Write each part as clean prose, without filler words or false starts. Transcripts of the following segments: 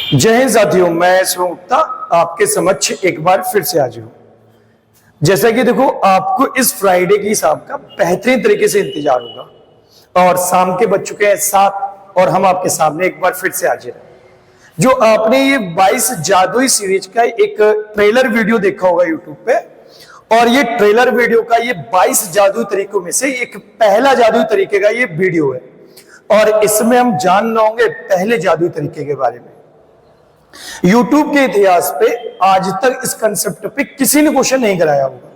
जय हिंद साथियों, मैं शिवम गुप्ता आपके समक्ष एक बार फिर से हाजिर हूं। जैसा कि देखो, आपको इस फ्राइडे की शाम का बेहतरीन तरीके से इंतजार होगा और शाम के बज चुके हैं 7 और हम आपके सामने एक बार फिर से हाजिर हैं। जो आपने ये 22 जादुई सीरीज का एक ट्रेलर वीडियो देखा होगा यूट्यूब पे, और ये ट्रेलर वीडियो का ये 22 जादुई तरीकों में से एक पहला जादुई तरीके का ये वीडियो है और इसमें हम जान होंगे पहले जादुई तरीके के बारे में। यूट्यूब के इतिहास पे आज तक इस कंसेप्ट पे किसी ने क्वेश्चन नहीं कराया होगा।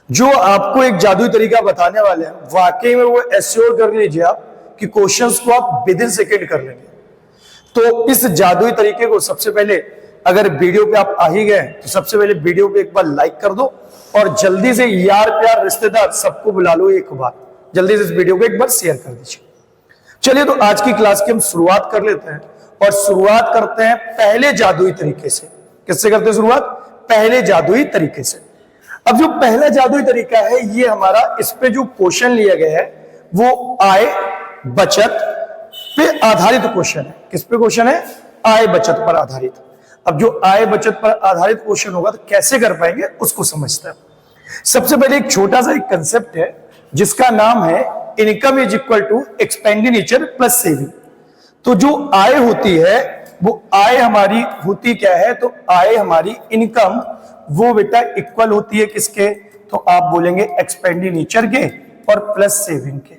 जो आपको एक जादुई तरीका बताने वाले हैं, वाकई में वो एश्योर कर लीजिए आप कि क्वेश्चंस को आप विद इन सेकेंड कर लेंगे। तो इस जादुई तरीके को सबसे पहले, अगर वीडियो पे आप आ ही गए तो सबसे पहले वीडियो पे एक बार लाइक कर दो और जल्दी से यार प्यार रिश्तेदार सबको बुला लो, एक बार जल्दी से इस वीडियो को एक बार शेयर कर दीजिए। चलिए, तो आज की क्लास की हम शुरुआत कर लेते हैं और शुरुआत करते हैं पहले जादुई तरीके से। किससे करते हैं शुरुआत? पहले जादुई तरीके से। अब जो पहला जादुई तरीका है, ये हमारा इस पे जो क्वेश्चन लिया गया है वो आय बचत पे आधारित क्वेश्चन है। किस पे क्वेश्चन है? आय बचत पर आधारित। अब जो आय बचत पर आधारित क्वेश्चन होगा तो कैसे कर पाएंगे उसको समझते हैं। सबसे पहले एक छोटा सा एक कंसेप्ट है जिसका नाम है income is equal to expenditure plus saving. तो जो आय होती है वो आय हमारी होती क्या है? तो आय हमारी इनकम वो बेटा इक्वल होती है किसके? तो आप बोलेंगे एक्सपेंडिचर के और प्लस सेविंग के।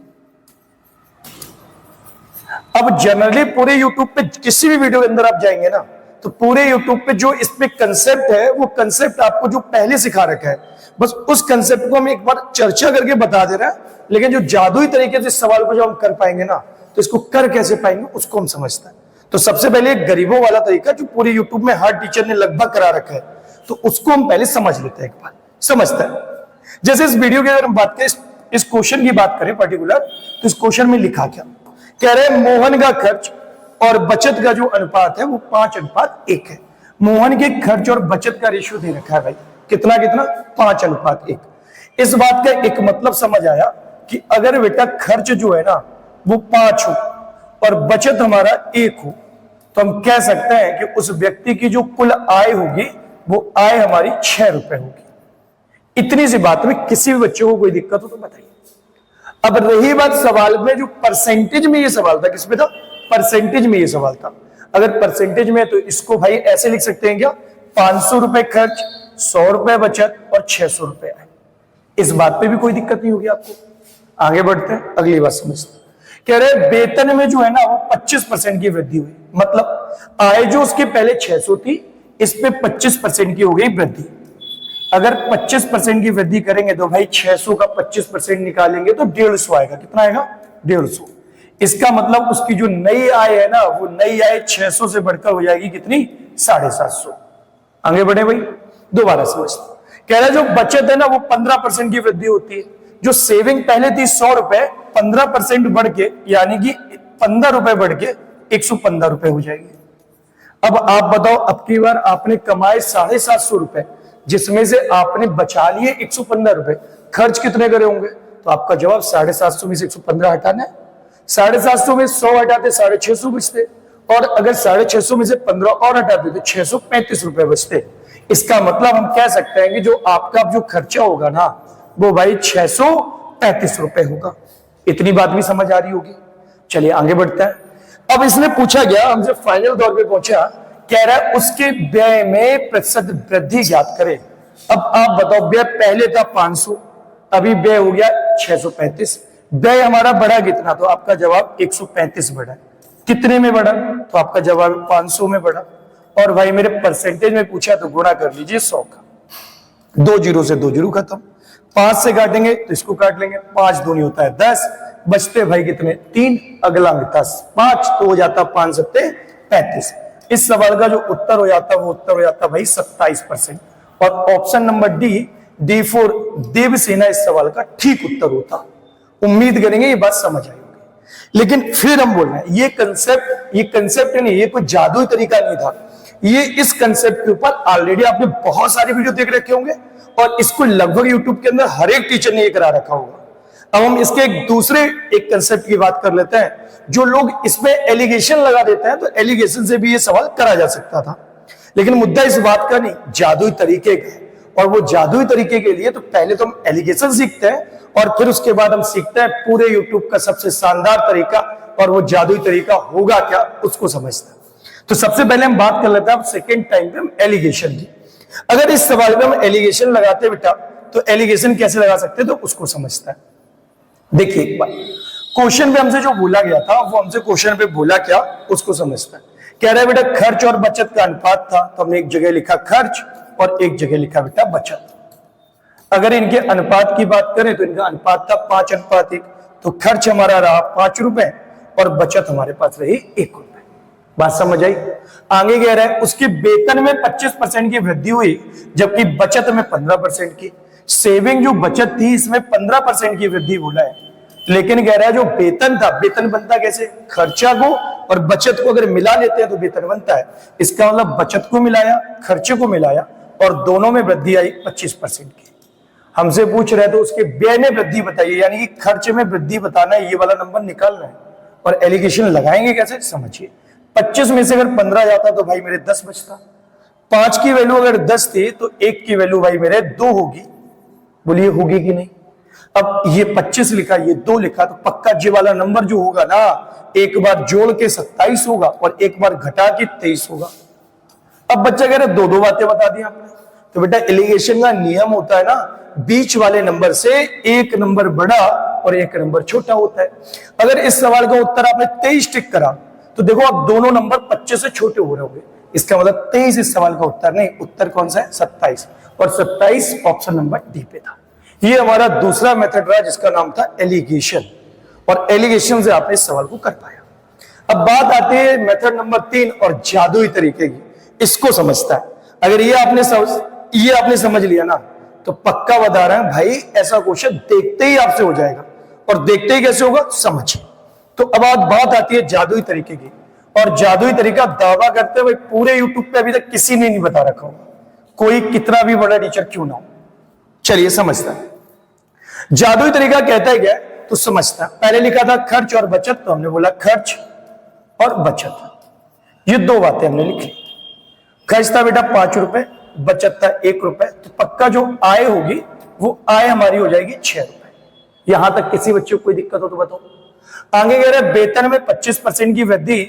अब जनरली पूरे यूट्यूब पे किसी भी वीडियो के अंदर आप जाएंगे ना, तो पूरे यूट्यूब पे जो इस पे कंसेप्ट है वो कंसेप्ट आपको जो पहले सिखा रखा है, बस उस कंसेप्ट को हम एक बार चर्चा करके बता दे रहे हैं। लेकिन जो जादुई तरीके से इस सवाल को जो हम कर पाएंगे ना, तो इसको कर कैसे पाएंगे उसको हम समझते हैं। तो सबसे पहले गरीबों वाला तरीका जो पूरे यूट्यूब में हर टीचर ने लगभग करा रखा है, तो उसको हम पहले समझ लेते हैं, एक बार समझते हैं। जैसे इस वीडियो की अगर हम बात करें, इस क्वेश्चन की बात करें पर्टिकुलर, तो इस क्वेश्चन में लिखा क्या? कह रहे हैं मोहन का खर्च और बचत का जो अनुपात है वो 5:1 है। मोहन के खर्च और बचत का रेशियो दे रखा है भाई, कितना कितना? 5:1। इस बात का एक मतलब समझ आया कि अगर बेटा खर्च जो है ना वो 5 हो और बचत हमारा 1 हो, तो हम कह सकते हैं कि उस व्यक्ति की जो कुल आय होगी वो आय हमारी 6 रुपए होगी। इतनी सी बात में किसी भी बच्चे को कोई दिक्कत हो तो बताइए। अब रही बात सवाल में, जो परसेंटेज में ये सवाल था, किस पे था? परसेंटेज में ये सवाल था। अगर परसेंटेज में तो इसको भाई ऐसे लिख सकते हैं क्या? 500 रुपए खर्च, 100 रुपए बचत और 600 रुपए आय। इस बात पे भी कोई दिक्कत नहीं होगी आपको। आगे बढ़ते हैं, अगली बात समझते हैं। कह रहे वेतन में जो है ना वो 25% की वृद्धि हुई। मतलब आय जो उसके पहले 600 थी, इस पे 25% की हो गई वृद्धि। अगर 25% की वृद्धि करेंगे तो भाई 600 का 25% निकालेंगे तो 150 आएगा। कितना आएगा? 150। इसका मतलब उसकी जो नई आय है ना, वो नई आय 600 से बढ़कर हो जाएगी कितनी? 750। आगे बढ़े भाई, दोबारा समझते। कह रहे जो बचत है ना वो 15% की वृद्धि होती है। जो सेविंग पहले थी 100 रुपए, 15% बढ़ के यानी कि 15 रुपए बढ़ के 115 रुपए हो जाएगी। अब आप बताओ, अब की बार आपने कमाए 750 रुपए, जिसमें से आपने बचा लिए 115 रुपए, खर्च कितने करे होंगे? तो आपका जवाब 750 में से 115 हटाना है। 750 में 100 हटाते 650 बचते, और अगर 650 में से 15 और हटाते तो 635 रुपए बचते। इसका मतलब हम कह सकते हैं कि जो आपका जो खर्चा होगा ना वो भाई 635 रुपए होगा। इतनी बात भी समझ आ रही होगी। चलिए आगे बढ़ते हैं। अब इसने पूछा गया, हमसे फाइनल दौर पे पहुंचा, कह रहा है उसके व्यय में प्रतिशत वृद्धि ज्ञात करें। अब आप बताओ, व्यय पहले था 500, अभी व्यय हो गया 635। व्यय हमारा बढ़ा कितना? तो आपका जवाब 135 बढ़ा। कितने में बढ़ा? तो आपका जवाब 500 में बढ़ा। और भाई मेरे परसेंटेज में पूछा तो गुणा कर लीजिए 100 का। 2 जीरो से 2 जीरो खत्म। 5 से काटेंगे तो इसको काट लेंगे, 5 दूनी होता है 10, बचते भाई कितने? 3, अगला में 10, 5 तो हो जाता 5 सत्ते 35। इस सवाल का जो उत्तर हो जाता वो उत्तर हो जाता भाई 27%। और option number D for Devsena इस सवाल का ठीक उत्तर होता। उम्मीद करेंगे ये बात समझ आई होगी। लेकिन फिर हम बोल रहे हैं ये कंसेप्ट नहीं, ये कोई जादुई तरीका नहीं था। ये इस कंसेप्ट के ऊपर ऑलरेडी आपने बहुत सारे वीडियो देख रखे होंगे और इसको लगभग यूट्यूब के अंदर हर एक टीचर ने ये करा रखा होगा। अब हम इसके एक दूसरे एक कंसेप्ट की बात कर लेते हैं। जो लोग इसमें एलिगेशन लगा देते हैं, तो एलिगेशन से भी ये सवाल करा जा सकता था, लेकिन मुद्दा इस बात का नहीं, जादुई तरीके का। और वो जादुई तरीके के लिए तो पहले तो हम एलिगेशन सीखते हैं और फिर उसके बाद हम सीखते हैं पूरे यूट्यूब का सबसे शानदार तरीका, और वो जादुई तरीका होगा क्या उसको समझते हैं। तो सबसे पहले हम बात कर लेते हैं सेकेंड टाइम पे हम एलिगेशन की। अगर इस सवाल में हम एलिगेशन लगाते बेटा, तो एलिगेशन कैसे लगा सकते हैं तो उसको समझता है। देखिए एक बार क्वेश्चन पे हमसे जो बोला गया था, वो हमसे क्वेश्चन पे बोला क्या उसको समझता है। कह रहा है बेटा खर्च और बचत का अनुपात था, तो हमने एक जगह लिखा खर्च और एक जगह लिखा बेटा बचत। अगर इनके अनुपात की बात करें तो इनका अनुपात था 5:1, तो खर्च हमारा रहा 5 रुपए और बचत हमारे पास रही 1 रुपए। बात समझ आई। आगे कह रहा है उसके वेतन में 25% की वृद्धि हुई, जबकि बचत में 15% की। सेविंग जो बचत थी इसमें 15% की वृद्धि बोला है, लेकिन कह रहा है जो वेतन था, वेतन बनता कैसे, खर्चा को और बचत को अगर मिला लेते हैं तो वेतन बनता है। इसका मतलब बचत को मिलाया, खर्चे को मिलाया और दोनों में वृद्धि आई 25% की। हमसे पूछ रहे तो उसके व्यय में वृद्धि बताइए, यानी कि खर्च में वृद्धि बताना है, ये वाला नंबर निकालना है। और एलिगेशन लगाएंगे कैसे समझिए। 25 में से अगर 15 जाता तो भाई मेरे 10 बचता। 5 की वैल्यू अगर 10 थी तो 1 की वैल्यू भाई मेरे 2 होगी। बोलिए होगी कि नहीं। अब ये 25 लिखा, ये 2 लिखा, तो पक्का जी वाला नंबर जो होगा ना, एक बार जोड़ के 27 होगा और एक बार घटा के 23 होगा। अब बच्चा कह रहे 2 बातें बता दी आपने। तो बेटा एलिगेशन का नियम होता है ना, बीच वाले नंबर से एक नंबर बड़ा और एक नंबर छोटा होता है। अगर इस सवाल का उत्तर आपने 23 टिक करा तो देखो अब दोनों नंबर 25 से छोटे हो रहे होंगे। इसका मतलब 23 इस सवाल का उत्तर नहीं, उत्तर कौन सा है 27, और 27 ऑप्शन नंबर डी पे था। ये हमारा दूसरा मेथड रहा जिसका नाम था एलिगेशन, और एलिगेशन से आपने इस सवाल को कर पाया। अब बात आती है मेथड नंबर 3 और जादुई तरीके की, इसको समझता है। अगर ये आपने समझ लिया ना, तो पक्का बता रहे हैं भाई ऐसा क्वेश्चन देखते ही आपसे हो जाएगा। और देखते ही कैसे होगा समझिए। तो अब बात आती है जादुई तरीके की, और जादुई तरीका दावा करते हुए पूरे यूट्यूब पे अभी तक किसी ने नहीं बता रखा होगा, कोई कितना भी बड़ा टीचर क्यों ना हो। चलिए समझता है जादुई तरीका कहता है क्या, तो समझता है। पहले लिखा था खर्च और बचत, तो हमने बोला खर्च और बचत, ये 2 बातें हमने लिखी। खर्च था बेटा 5 रुपए, बचत था 1 रुपए, तो पक्का जो आय होगी वो आय हमारी हो जाएगी 6 रुपए। यहां तक किसी बच्चे को कोई दिक्कत हो तो बताओ। आगे कह रहे वेतन में 25% की वृद्धि,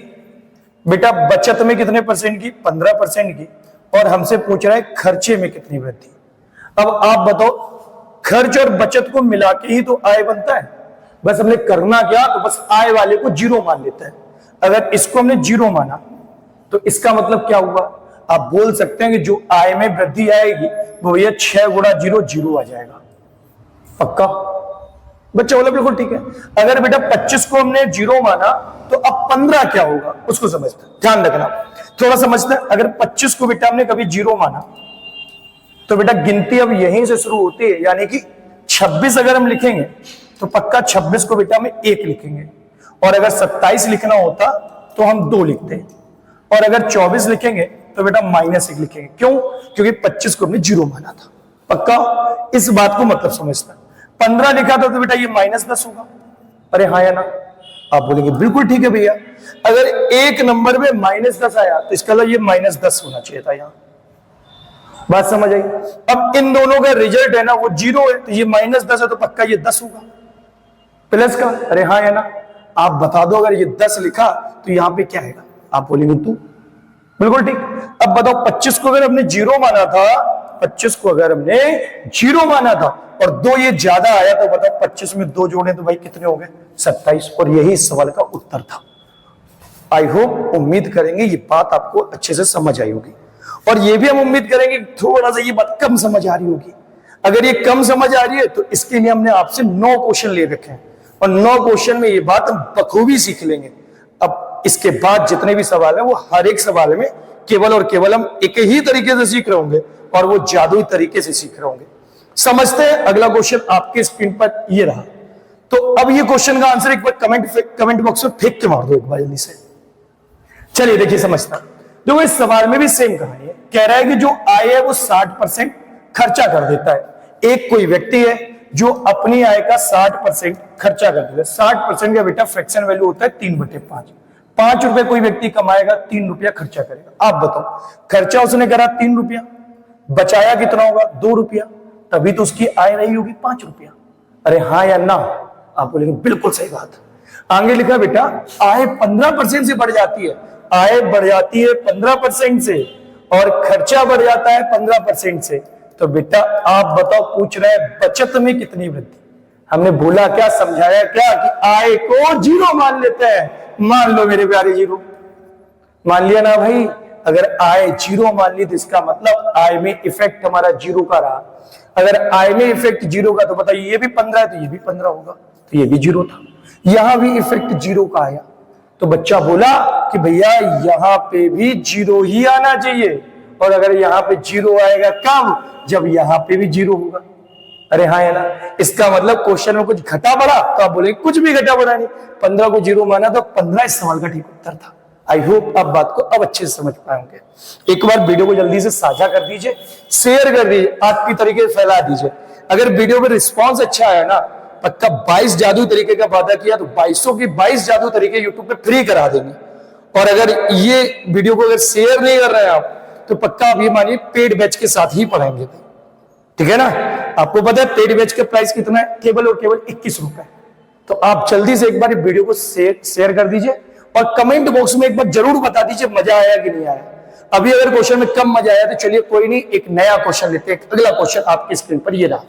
बेटा बचत में कितने परसेंट की, 15% की, और हमसे पूछ रहा है खर्चे में कितनी वृद्धि। अब आप बताओ, खर्च और बचत को मिला के ही तो आय बनता है। बस हमने करना क्या, तो बस आय वाले को 0 मान लेते हैं। अगर इसको हमने 0 माना तो इसका मतलब क्या हुआ, आप बोल सकते हैं कि जो आय में वृद्धि आएगी वो ये 6 गुणा 0 0 आ जाएगा। पक्का बच्चा बोला बिल्कुल ठीक है। अगर बेटा 25 को हमने 0 माना तो अब 15 क्या होगा उसको समझते हैं, ध्यान रखना थोड़ा समझते हैं। अगर 25 को बेटा हमने कभी 0 माना तो बेटा गिनती अब यहीं से शुरू होती है, यानी कि 26 अगर हम लिखेंगे तो पक्का 26 को बेटा हम 1 लिखेंगे, और अगर 27 लिखना होता तो हम 2 लिखते हैं, और अगर 24 लिखेंगे तो बेटा -1 लिखेंगे। क्यों, क्योंकि 25 को हमने 0 माना था। पक्का इस बात को मतलब समझता है। 15 लिखा था तो बेटा ये -10 होगा। अरे हाँ या ना, आप बोलेंगे बिल्कुल ठीक है भैया। अगर एक नंबर में -10 आया तो इसका मतलब ये -10 होना चाहिए था यहां। बात समझ आई। अब इन दोनों का रिजल्ट है ना वो 0 है, तो ये -10 है तो पक्का ये 10 होगा प्लस का। अरे हाँ या ना, आप बता दो अगर ये 10 लिखा तो यहां पे क्या आएगा, आप बोलेंगे तू बिल्कुल ठीक। अब बताओ 25 को अगर हमने 0 माना था, 25 को अगर हमने 0 माना था और 2 ये ज्यादा आया, तो बताओ 25 में 2 जोड़े तो भाई कितने हो गए 27, और यही इस सवाल का उत्तर था। आई होप, उम्मीद करेंगे ये बात आपको अच्छे से समझ आई होगी, और ये भी हम उम्मीद करेंगे थोड़ा सा ये बात कम समझ आ रही होगी। अगर ये कम समझ आ रही है तो इसके लिए हमने आपसे 9 क्वेश्चन ले रखे हैं, और 9 क्वेश्चन में ये बात हम बखूबी सीख लेंगे। अब इसके बाद जितने भी सवाल है वो हर एक सवाल में केवल और केवल हम एक ही तरीके से सीख रहे होंगे, और वो जादुई तरीके से सीख रहे होंगे। समझते हैं। अगला क्वेश्चन आपके स्क्रीन पर ये रहा। तो अब ये क्वेश्चन का आंसर एक बार कमेंट बॉक्स में फेंक के मार दो एक बार जल्दी से। चलिए देखिए समझता। देखो इस सवाल में भी सेम कहानी है। कह रहा है कि जो आय है वो 60% खर्चा कर देता है। एक कोई व्यक्ति है जो अपनी आय का 60% खर्चा कर देता है। 60% का बेटा फ्रैक्शन वैल्यू होता है 3/5। 5 रुपए कोई व्यक्ति कमाएगा, 3 रुपया खर्चा करेगा। आप बताओ, खर्चा उसने करा 3 रुपया, बचाया कितना होगा? 2 रुपया, तभी तो उसकी आय रही होगी 5 रुपया। अरे हाँ या ना? आप बोलेंगे बिल्कुल सही बात। आगे लिखा बेटा, आय 15% से बढ़ जाती है। आय बढ़ जाती है 15% से और खर्चा बढ़ जाता है 15% से। तो बेटा आप बताओ, पूछ रहे हैं बचत में कितनी वृद्धि? हमने बोला क्या, समझाया क्या कि आय को जीरो मान लेते हैं। मान लो मेरे प्यारे जीरो, मान लिया ना भाई। अगर आय जीरो मान ली तो इसका मतलब आय में इफेक्ट हमारा जीरो का रहा। अगर आय में इफेक्ट जीरो का, तो बताइए ये भी 15 है तो ये भी 15 होगा, तो ये भी जीरो था। यहां भी इफेक्ट जीरो का आया, तो बच्चा बोला कि भैया यहां पे भी जीरो ही आना चाहिए। और अगर यहां पे जीरो आएगा कब? जब यहां पे भी जीरो होगा। अरे हाँ है ना? इसका मतलब क्वेश्चन में कुछ घटा बढ़ा, तो आप बोलेंगे कुछ भी घटा बढ़ा नहीं। 15 को जीरो माना तो 15 इस सवाल का ठीक उत्तर था। आई होप आप बात को अब अच्छे से समझ पाएंगे। एक बार वीडियो को जल्दी से साझा कर दीजिए, शेयर कर दीजिए, आपकी तरीके से फैला दीजिए। अगर वीडियो में रिस्पॉन्स अच्छा आया ना, पक्का 22 जादू तरीके का वादा किया तो 2200 की 22 जादू तरीके यूट्यूब पे फ्री करा देंगे। और अगर ये वीडियो को अगर शेयर नहीं कर रहे हैं आप, तो पक्का आप ये मानिए पेड बैच के साथ ही पढ़ाएंगे। ठीक है ना? आपको पता है पेड बैच का प्राइस कितना है? केवल और केवल 21 रुपए। तो आप जल्दी से एक बार वीडियो को शेयर कर दीजिए और कमेंट बॉक्स में एक बार जरूर बता दीजिए मजा आया कि नहीं आया। अभी अगर क्वेश्चन में कम मजा आया तो चलिए कोई नहीं, एक नया क्वेश्चन लेते हैं। अगला क्वेश्चन आपकी स्क्रीन पर ये रहा,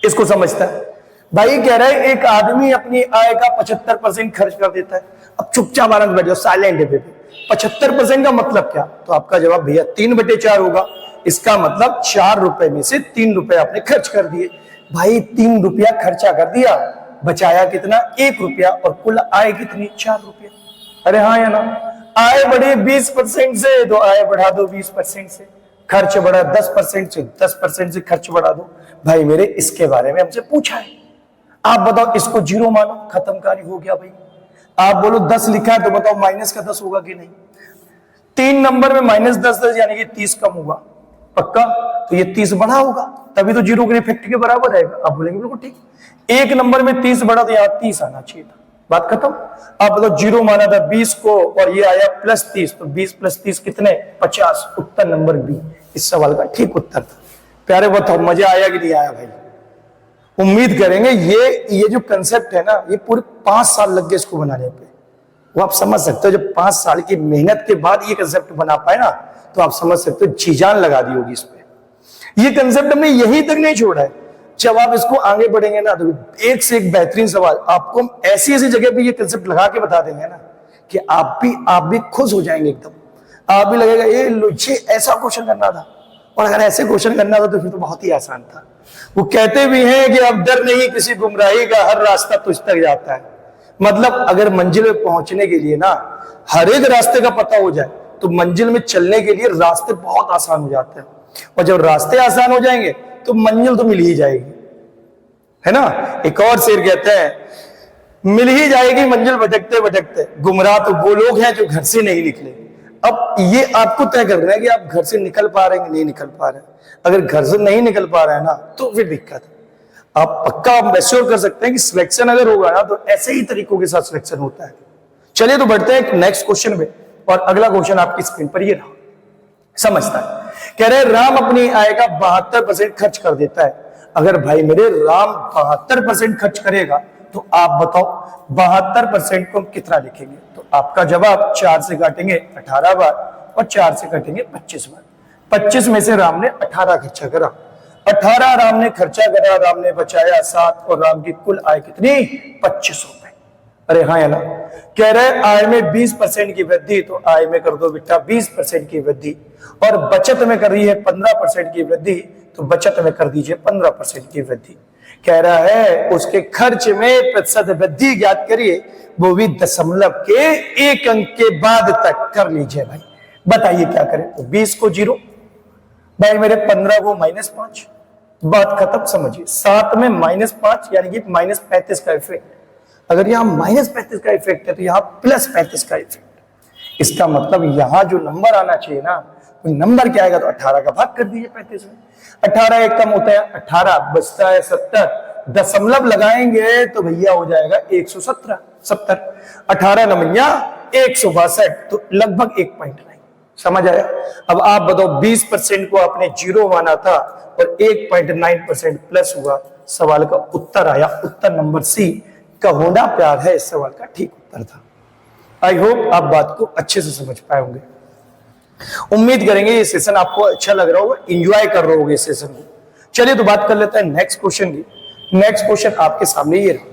इसको समझता है। भाई कह रहा है एक आदमी अपनी आय का 75% खर्च कर देता है। अब चुपचाप आनंद बैठ जाओ, साइलेंट है बेबी। 75% का मतलब क्या? तो आपका जवाब भैया 3/4 होगा। इसका मतलब 4 रुपए में से 3 रुपए आपने खर्च कर दिए। भाई 3 रुपया खर्चा कर दिया, बचाया कितना? 1 रुपया, और कुल आय कितनी? 4 रुपया। अरे हाँ या ना? आय बढ़ी 20% से तो आय बढ़ा दो 20% से, खर्च बढ़ा 10% से 10% से खर्च बढ़ा दो। भाई मेरे इसके बारे में हमसे पूछा है, आप बताओ इसको जीरो मानो, खत्म कार्य हो गया भाई। आप बोलो 10 लिखा है तो बताओ माइनस का 10 होगा कि नहीं? 3 नंबर में -10 यानी कि 30 कम होगा, पक्का? तो ये 30 बढ़ा होगा, तभी तो जीरो के इफेक्ट के बराबर आएगा। आप बोलेंगे बिल्कुल ठीक। 1 नंबर में 30 बढ़ा तो यहाँ 30 आना चाहिए था, बात खत्म। आप बताओ जीरो माना था 20 को और ये आया +30, तो 20 + 30 कितने? 50। उत्तर नंबर बी इस सवाल का ठीक उत्तर था। प्यारे बताओ मजा आया कि नहीं आया भाई? उम्मीद करेंगे ये जो कंसेप्ट है ना, ये पूरे 5 साल लग गए इसको बनाने पे। वो आप समझ सकते हो, जब 5 साल की मेहनत के बाद ये कंसेप्ट बना पाए ना, तो आप समझ सकते हो जी जान लगा दी होगी इस पे। ये कंसेप्ट हमने यहीं तक नहीं छोड़ा है। जब आप इसको आगे बढ़ेंगे ना, तो एक से एक बेहतरीन सवाल आपको ऐसी ऐसी जगह पे ये कंसेप्ट लगा के बता देंगे ना कि आप भी खुश हो जाएंगे एकदम। आप भी लगेगा ये ऐसा क्वेश्चन करना था, और अगर ऐसे क्वेश्चन करना था तो फिर तो बहुत ही आसान था। वो कहते भी हैं कि अब डर नहीं किसी गुमराही का, हर रास्ता तुझ तक जाता है। मतलब अगर मंजिल में पहुंचने के लिए ना हर एक रास्ते का पता हो जाए, तो मंजिल में चलने के लिए रास्ते बहुत आसान हो जाते हैं। और जब रास्ते आसान हो जाएंगे तो मंजिल तो मिल ही जाएगी, है ना? एक और शेर कहते हैं मिल ही जाएगी मंजिल भटकते भटकते, गुमराह तो वो लोग हैं जो घर से नहीं निकले। अब ये आपको तय करना है कि आप घर से निकल पा रहे हैं कि नहीं निकल पा रहे हैं। अगर घर से नहीं निकल पा रहे हैं ना, तो फिर दिक्कत है। आप पक्का एश्योर कर सकते हैं कि सिलेक्शन अगर होगा ना, तो ऐसे ही तरीकों के साथ सिलेक्शन होता है। चलिए तो बढ़ते हैं नेक्स्ट क्वेश्चन पे, और अगला क्वेश्चन आपकी स्क्रीन पर ये रहा, समझता है। कह रहे राम अपनी आय का 72% खर्च कर देता है। अगर भाई मेरे राम 72% खर्च करेगा, तो आप बताओ 72% को हम कितना लिखेंगे? तो आपका जवाब 4 से काटेंगे 18 बार और 4 से काटेंगे 25 बार। 25 में से राम ने 18 खर्चा करा, 18 राम ने खर्चा करा, राम ने बचाया 7, और राम की कुल आय कितनी? 25 रुपए। अरे हाँ या ना? कह रहे आय में 20% की वृद्धि, तो आय में कर दो बेटा 20% की वृद्धि, और बचत में कर रही है 15% की वृद्धि, तो बचत में कर दीजिए 15% की वृद्धि। कह रहा है उसके खर्च में प्रतिशत वृद्धि ज्ञात करिए, वो भी दशमलव के 1 अंक के बाद तक कर लीजिए। भाई बताइए क्या करें? तो 20 को 0, भाई मेरे 15 को -5, बात खत्म। समझिए 7 में -5 यानी कि -35 का इफेक्ट। अगर यहाँ -35 का इफेक्ट है तो यहाँ +35 का इफेक्ट। इसका मतलब यहां जो नंबर आना चाहिए ना, कोई नंबर क्या आएगा तो 18 का भाग कर दीजिए 35 में। 18 एक कम होता है 18, बचता है 70, दशमलव लगाएंगे तो भैया हो जाएगा 117, 70, 18 नमैया 162, तो लगभग 1 पॉइंट नहीं। समझ आया? अब आप बताओ 20% को आपने जीरो माना था और 1.9% प्लस हुआ, सवाल का उत्तर आया, उत्तर नंबर सी का होना प्यार है इस सवाल का ठीक उत्तर था। आई होप आप बात को अच्छे से समझ पाए होंगे। उम्मीद करेंगे ये सेशन आपको अच्छा लग रहा होगा, एंजॉय कर रहे होगे इस सेशन को। चलिए तो बात कर लेते हैं नेक्स्ट क्वेश्चन की। नेक्स्ट क्वेश्चन आपके सामने ये रहा,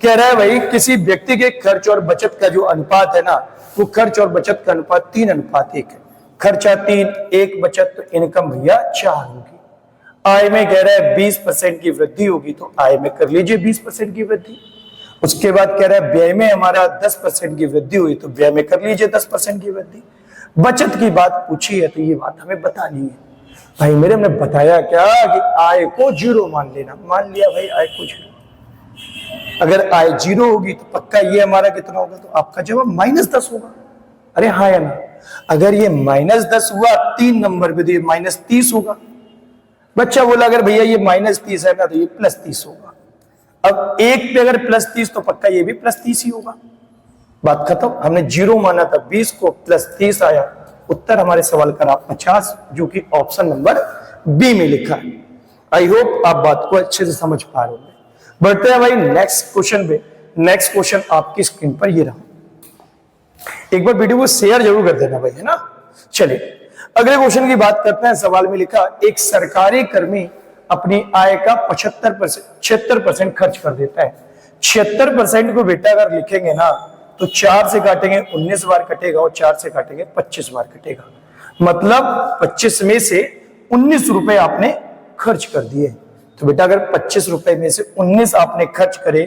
कह रहा है भाई किसी व्यक्ति के खर्च और बचत का जो अनुपात है ना, वो खर्च और बचत का अनुपात 3:1 है। खर्चा 3, 1 बचत, तो इनकम भैया 4 होगी। आय में कह रहा है 20% की वृद्धि होगी, तो आय में कर लीजिए 20% की वृद्धि। उसके बाद कह रहा है व्यय में हमारा 10% की वृद्धि हुई, तो व्यय में कर लीजिए 10% की वृद्धि। बचत की बात पूछी है तो ये बात हमें बतानी है। भाई मेरे हमने बताया क्या कि आय को जीरो मान लेना, मान लिया भाई आय को जीरो। अगर आय जीरो होगी तो पक्का ये हमारा कितना होगा, तो आपका जवाब -10 होगा। अरे हाँ या ना? अगर ये -10 हुआ 3 नंबर पे तो ये -30 होगा। बच्चा बोला अगर भैया ये -30 है ना तो ये +30 होगा। अब एक पे अगर +30 तो पक्का ये भी +30 ही होगा। बात खत्म। हमने जीरो माना था 20 को, +30 आया, उत्तर हमारे सवाल का 50, जो कि ऑप्शन नंबर बी में लिखा है। आई होप आप बात को अच्छे से समझ पा रहे होंगे। बढ़ते हैं भाई नेक्स्ट क्वेश्चन पे। नेक्स्ट क्वेश्चन आपकी स्क्रीन पर ये रहा, एक बार वीडियो को शेयर जरूर कर देना भाई, है ना। चलिए अगले क्वेश्चन की बात करते हैं। सवाल में लिखा एक सरकारी कर्मी अपनी आय का 76% खर्च कर देता है। 76% को बेटा अगर लिखेंगे ना तो 4 से काटेंगे 19 बार कटेगा और 4 से काटेंगे 25 बार कटेगा। मतलब 25 में से 19 रुपए आपने खर्च कर दिए। तो बेटा अगर 25 रुपए में से 19 आपने खर्च करे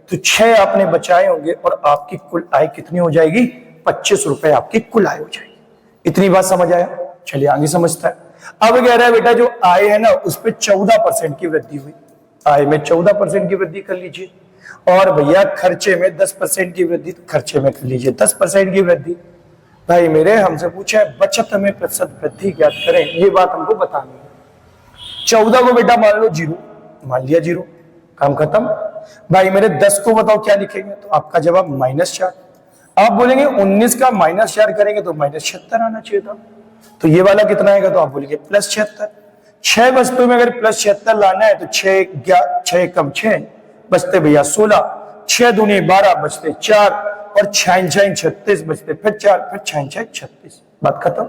तो 6 आपने बचाए होंगे और आपकी कुल आय कितनी हो जाएगी? 25 रुपए आपकी कुल आय हो जाएगी। इतनी बात समझ आया? चलिए आगे समझता है। अब कह रहा है बेटा जो आय है ना उस पर 14% की वृद्धि हुई। आय में 14% की वृद्धि कर लीजिए, और भैया खर्चे में 10% की वृद्धि, तो खर्चे में कर लीजिए 10% की वृद्धि। भाई मेरे हमसे पूछा है बचत में प्रतिशत वृद्धि ज्ञात करें, ये बात हमको बतानी है। 14 को बेटा मान लो जीरो, मान लिया जीरो, काम खत्म। भाई मेरे 10 को बताओ क्या लिखेंगे, तो आपका जवाब -4। आप बोलेंगे 19 का -4 करेंगे तो -76 आना चाहिए था, तो ये वाला कितना आएगा, तो आप बोलेंगे +76। 6 वस्तुओं में अगर +76 लाना है तो 6 कम 6 बचते भैया 16, 6 दूनी 12 बचते 4, और 6 36 बचते फिर 4, फिर 6 36। बात खत्म।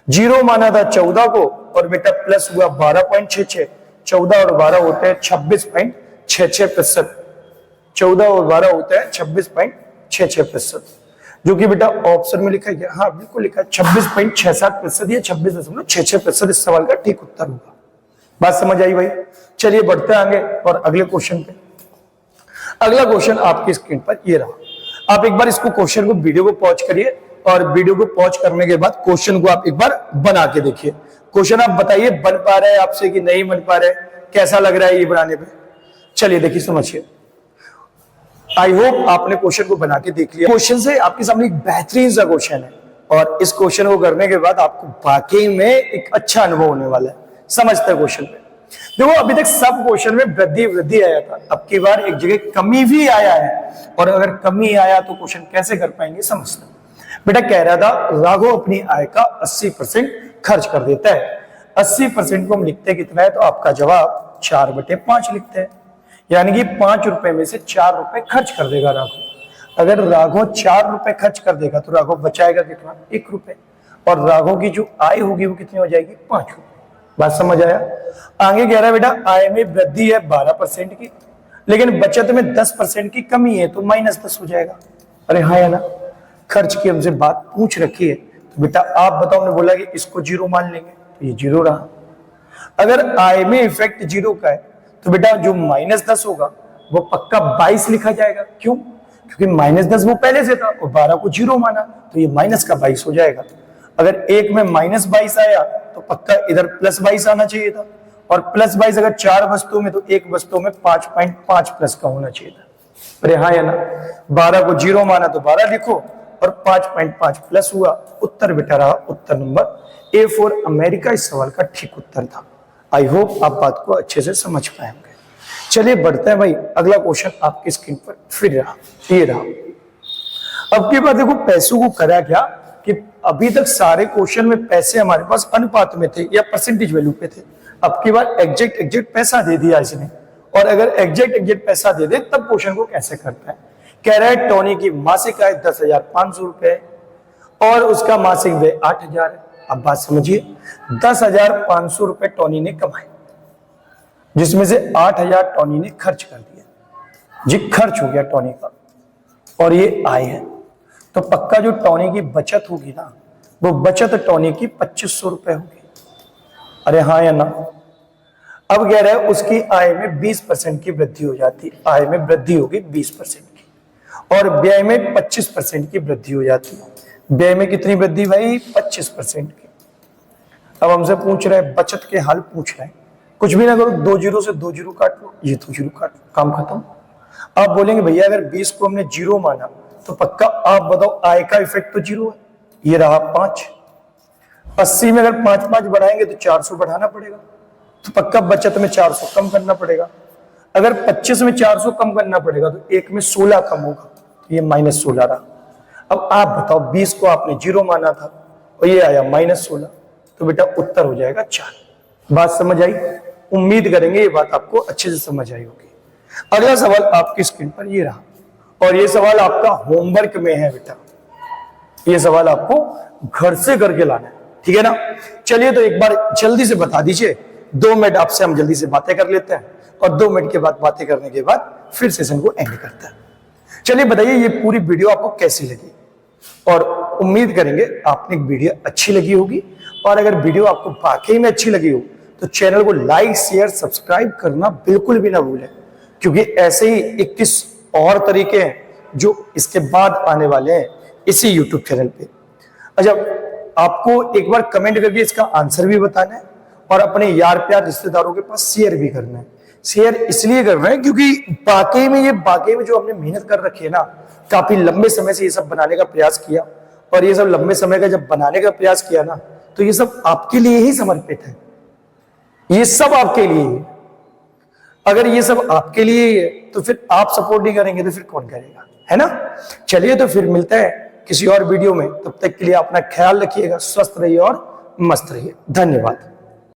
जीरो माना था 14 को और बेटा प्लस हुआ 12.66। 14 और 12 होते हैं 26.66%। 14 और 12 होते हैं 26.66%, जो कि बेटा ऑप्शन में लिखा गया। हाँ बिल्कुल लिखा है 26.67% या 26.66% इस सवाल का ठीक उत्तर होगा। बात समझ आई भाई? चलिए बढ़ते हैं आगे और अगले क्वेश्चन पे। अगला क्वेश्चन आपकी स्क्रीन पर ये रहा। आप एक बार इसको क्वेश्चन को वीडियो को पॉज करिए और वीडियो को पॉज करने के बाद क्वेश्चन को आप एक बार बना के देखिए। क्वेश्चन आप बताइए बन पा रहा है आपसे कि नहीं बन पा रहा है, कैसा लग रहा है ये बनाने पे। चलिए देखिए समझिए। आई होप आपने क्वेश्चन को बना के देख लिया। क्वेश्चन से आपके सामने एक बेहतरीन सा क्वेश्चन है और इस क्वेश्चन को करने के बाद आपको वाकई में एक अच्छा अनुभव होने वाला है। समझते हैं क्वेश्चन पे। देखो अभी तक सब क्वेश्चन में वृद्धि आया था, अब की बार एक जगह कमी भी आया है, और अगर कमी आया तो क्वेश्चन कैसे कर पाएंगे समझते हैं। बेटा कह रहा था राघव अपनी आय का 80% खर्च कर देता है। 80% को हम लिखते कितना है, तो आपका जवाब 4/5 लिखते हैं, यानी कि 5 रुपए में से 4 रुपए खर्च कर देगा राघव। अगर राघव 4 रुपए खर्च कर देगा तो राघव बचाएगा कितना? 1 रुपए, और राघव की जो आय होगी वो कितनी हो जाएगी? 5 रुपए। बात समझ आया? आगे कह रहा है बेटा आय में वृद्धि है 12% की, लेकिन बचत में 10% की कमी है, तो -10 हो जाएगा। अरे हाँ या ना? खर्च की हमसे बात पूछ रखी है, तो बेटा आप बताओ, हमने बोला कि इसको जीरो मान लेंगे, तो ये जीरो रहा। अगर आय में इफेक्ट जीरो का है तो बेटा जो -10 होगा वो पक्का 22 लिखा जाएगा। क्यों? क्योंकि -10 वो पहले से था और 12 को जीरो माना, तो ये -22 हो जाएगा। अगर एक में -22 आया तो पक्का इधर +22 आना चाहिए था, और +22 अगर 4 वस्तुओं में तो एक वस्तु में 5.5 प्लस का होना चाहिए था। अरे हाँ या ना? 12 को जीरो माना तो 12 लिखो, और 5.5 प्लस हुआ। उत्तर बेटा रहा उत्तर नंबर ए फॉर अमेरिका इस सवाल का ठीक उत्तर था। आई होप आप बात को अच्छे से समझ पाएंगे। चलिए बढ़ते हैं भाई, अगला क्वेश्चन आपकी स्क्रीन पर फिर रहा, ये रहा। अब की बात देखो, पैसों को करा क्या कि अभी तक सारे क्वेश्चन में पैसे हमारे पास अनुपात में थे या परसेंटेज वैल्यू पे थे। अब की बार एग्जैक्ट पैसा दे दिया इसने, और अगर एग्जैक्ट पैसा दे दे तब क्वेश्चन को कैसे करता है। कह रहा है टोनी की मासिक आय 10,500 रुपए और उसका मासिक व्यय 8,000 है। अब बात समझिए, 10,500 रुपए टोनी ने कमाए, जिसमें से 8,000 टोनी ने खर्च कर दिया जी, खर्च हो गया टोनी का, और ये आय है। तो पक्का जो टोनी की बचत होगी ना, वो बचत टोनी की 2,500 रुपए होगी। अरे हाँ या ना। अब कह रहा है उसकी आय में 20% की वृद्धि हो जाती, आय में वृद्धि होगी 20% की, और व्यय में 25% की वृद्धि हो जाती है। व्यय में कितनी वृद्धि भाई? 25% की। अब हमसे पूछ रहे हैं बचत के हाल पूछ रहे हैं, कुछ भी ना करो, 2 जीरो से 2 जीरो काट लो, ये 2 जीरो काट लो, काम खत्म। आप बोलेंगे भैया अगर 20 को हमने जीरो माना तो पक्का आप बताओ आय का इफेक्ट तो जीरो है, ये रहा 5। 80 में अगर 5 बढ़ाएंगे तो 400 बढ़ाना पड़ेगा, तो पक्का बचत में 400 कम करना पड़ेगा। अगर 25 में 400 कम करना पड़ेगा तो एक में 16 कम होगा, तो ये -16 रहा। अब आप बताओ 20 को आपने जीरो माना था और ये आया -16, तो बेटा उत्तर हो जाएगा 4। बात समझ आई? उम्मीद करेंगे ये बात आपको अच्छे से समझ आई होगी। अगला सवाल आपकी स्क्रीन पर ये रहा, और ये सवाल आपका होमवर्क में है बेटा, ये सवाल आपको घर से करके लाना है, ठीक है ना। चलिए तो एक बार जल्दी से बता दीजिए, 2 मिनट आपसे हम जल्दी से बातें कर लेते हैं, और 2 मिनट के बाद बातें करने के बाद फिर सेशन को एंड करते हैं। चलिए बताइए ये पूरी वीडियो आपको कैसी लगी, और उम्मीद करेंगे आपने वीडियो अच्छी लगी होगी। और अगर वीडियो आपको वाकई में अच्छी लगी हो तो चैनल को लाइक शेयर सब्सक्राइब करना बिल्कुल भी ना भूलें, क्योंकि ऐसे ही 21 और तरीके हैं जो इसके बाद आने वाले हैं इसी YouTube चैनल पे। अच्छा, आपको एक बार कमेंट करके इसका आंसर भी बताना है, और अपने यार प्यार रिश्तेदारों के पास शेयर भी करना है। शेयर इसलिए कर रहे हैं क्योंकि वाकई में जो हमने मेहनत कर रखी है ना, काफी लंबे समय से ये सब बनाने का प्रयास किया, और ये सब लंबे समय का जब बनाने का प्रयास किया ना, तो ये सब आपके लिए ही समर्पित है, ये सब आपके लिए है। अगर ये सब आपके लिए ही है तो फिर आप सपोर्ट नहीं करेंगे तो फिर कौन करेगा, है ना। चलिए तो फिर मिलते हैं किसी और वीडियो में, तब तक के लिए अपना ख्याल रखिएगा, स्वस्थ रहिए और मस्त रहिए। धन्यवाद।